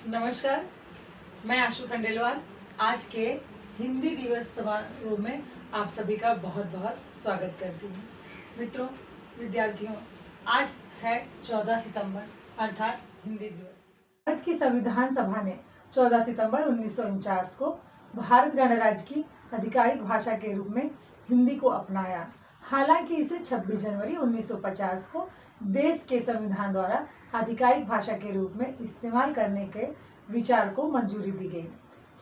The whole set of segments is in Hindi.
नमस्कार, मैं आशु खंडेलवाल आज के हिंदी दिवस समारोह में आप सभी का बहुत बहुत स्वागत करती हूँ। मित्रों, विद्यार्थियों, आज है 14 सितंबर अर्थात हिंदी दिवस। भारत की संविधान सभा ने 14 सितंबर 1949 को भारत गणराज्य की आधिकारिक भाषा के रूप में हिंदी को अपनाया। हालांकि इसे 26 जनवरी 1950 को देश के संविधान द्वारा आधिकारिक भाषा के रूप में इस्तेमाल करने के विचार को मंजूरी दी गई।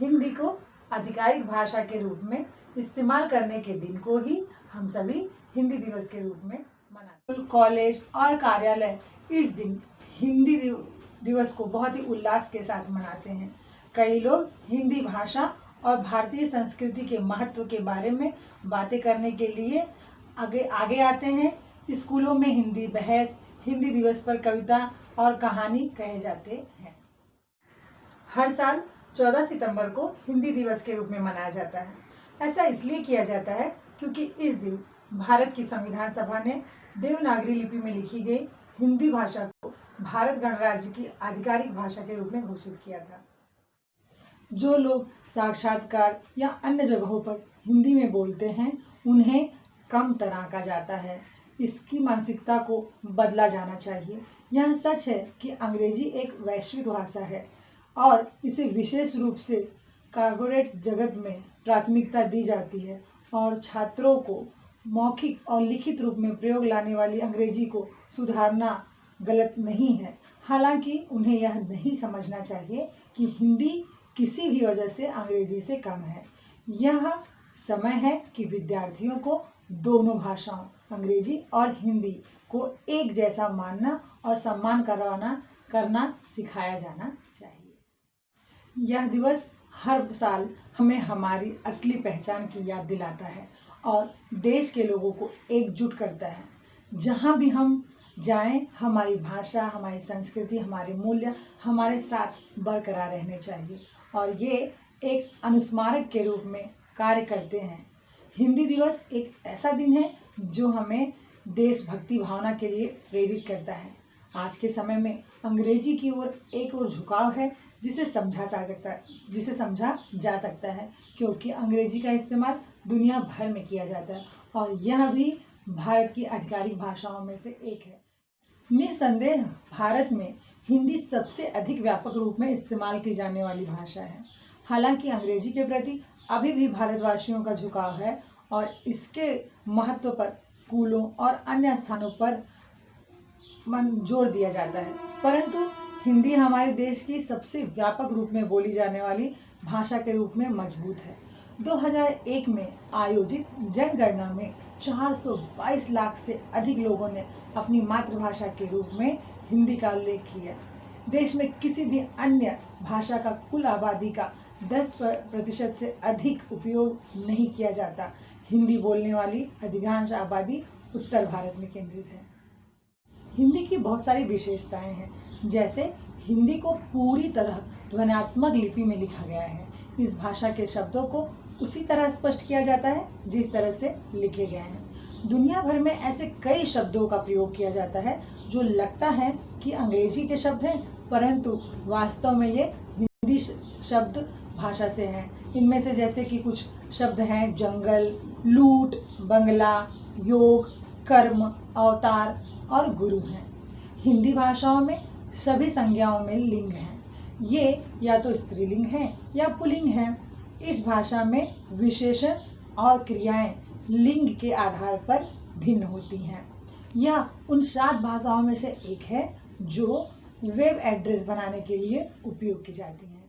हिंदी को आधिकारिक भाषा के रूप में इस्तेमाल करने के दिन को ही हम सभी हिंदी दिवस के रूप में मनाते हैं। कॉलेज और कार्यालय इस दिन हिंदी दिवस को बहुत ही उल्लास के साथ मनाते हैं। कई लोग हिंदी भाषा और भारतीय संस्कृति के महत्व के बारे में बातें करने के लिए आगे आते हैं। स्कूलों में हिंदी बहस, हिंदी दिवस पर कविता और कहानी कहे जाते हैं। हर साल 14 सितंबर को हिंदी दिवस के रूप में मनाया जाता है। ऐसा इसलिए किया जाता है क्योंकि इस दिन भारत की संविधान सभा ने देवनागरी लिपि में लिखी गई हिंदी भाषा को भारत गणराज्य की आधिकारिक भाषा के रूप में घोषित किया था। जो लोग साक्षात्कार या अन्य जगहों पर हिंदी में बोलते हैं, उन्हें कम तराका जाता है। इसकी मानसिकता को बदला जाना चाहिए। यह सच है कि अंग्रेजी एक वैश्विक भाषा है और इसे विशेष रूप से कॉर्पोरेट जगत में प्राथमिकता दी जाती है और छात्रों को मौखिक और लिखित रूप में प्रयोग लाने वाली अंग्रेजी को सुधारना गलत नहीं है। हालांकि उन्हें यह नहीं समझना चाहिए कि हिंदी किसी भी वजह से अंग्रेजी से कम है। यह समय है कि विद्यार्थियों को दोनों भाषाओं अंग्रेजी और हिंदी को एक जैसा मानना और सम्मान करना सिखाया जाना चाहिए। यह दिवस हर साल हमें हमारी असली पहचान की याद दिलाता है और देश के लोगों को एकजुट करता है। जहाँ भी हम जाएं, हमारी भाषा, हमारी संस्कृति, हमारे मूल्य हमारे साथ बरकरार रहने चाहिए और ये एक अनुस्मारक के रूप में कार्य करते हैं। हिंदी दिवस एक ऐसा दिन है जो हमें देशभक्ति भावना के लिए प्रेरित करता है। आज के समय में अंग्रेजी की ओर एक और झुकाव है जिसे समझा जा सकता है क्योंकि अंग्रेजी का इस्तेमाल दुनिया भर में किया जाता है और यह भी भारत की आधिकारिक भाषाओं में से एक है। निसंदेह भारत में हिंदी सबसे अधिक व्यापक रूप में इस्तेमाल की जाने वाली भाषा है। हालांकि अंग्रेजी के प्रति अभी भी भारतवासियों का झुकाव है और इसके महत्व पर स्कूलों और अन्य स्थानों पर जोर दिया जाता है, परंतु हिंदी हमारे देश की सबसे व्यापक रूप में बोली जाने वाली भाषा के रूप में मजबूत है। 2001 में आयोजित जनगणना में 422 लाख से अधिक लोगों ने अपनी मातृभाषा के रूप में हिंदी का उल्लेख किया। देश में किसी भी अन्य भाषा का कुल आबादी का 10% से अधिक उपयोग नहीं किया जाता। हिंदी बोलने वाली अधिकांश आबादी उत्तर भारत में केंद्रित है। हिंदी की बहुत सारी विशेषताएं हैं, जैसे हिंदी को पूरी तरह ध्वन्यात्मक लिपि में लिखा गया है। इस भाषा के शब्दों को उसी तरह स्पष्ट किया जाता है जिस तरह से लिखे गए हैं। दुनिया भर में ऐसे कई शब्दों का प्रयोग किया जाता है जो लगता है कि अंग्रेजी के शब्द हैं, परंतु वास्तव में ये हिंदी शब्द भाषा से हैं। इनमें से जैसे कि कुछ शब्द हैं जंगल, लूट, बंगला, योग, कर्म, अवतार और गुरु हैं। हिंदी भाषाओं में सभी संज्ञाओं में लिंग हैं। ये या तो स्त्रीलिंग हैं या पुल्लिंग हैं। इस भाषा में विशेषण और क्रियाएं लिंग के आधार पर भिन्न होती हैं। यह उन 7 भाषाओं में से एक है जो वेब एड्रेस बनाने के लिए उपयोग की जाती हैं।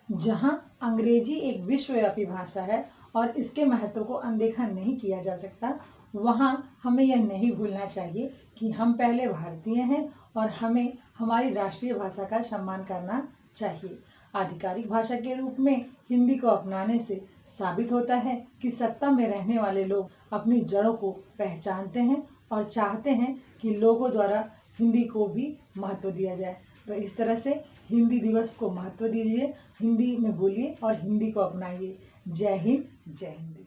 जहां अंग्रेजी एक विश्वव्यापी भाषा है और इसके महत्व को अनदेखा नहीं किया जा सकता, वहां हमें यह नहीं भूलना चाहिए कि हम पहले भारतीय हैं और हमें हमारी राष्ट्रीय भाषा का सम्मान करना चाहिए। आधिकारिक भाषा के रूप में हिंदी को अपनाने से साबित होता है कि सत्ता में रहने वाले लोग अपनी जड़ों को पहचानते हैं और चाहते हैं कि लोगों द्वारा हिंदी को भी महत्व दिया जाए। तो इस तरह से हिंदी दिवस को महत्व दीजिए, हिंदी में बोलिए और हिंदी को अपनाइए। जय हिंद, जय हिंद।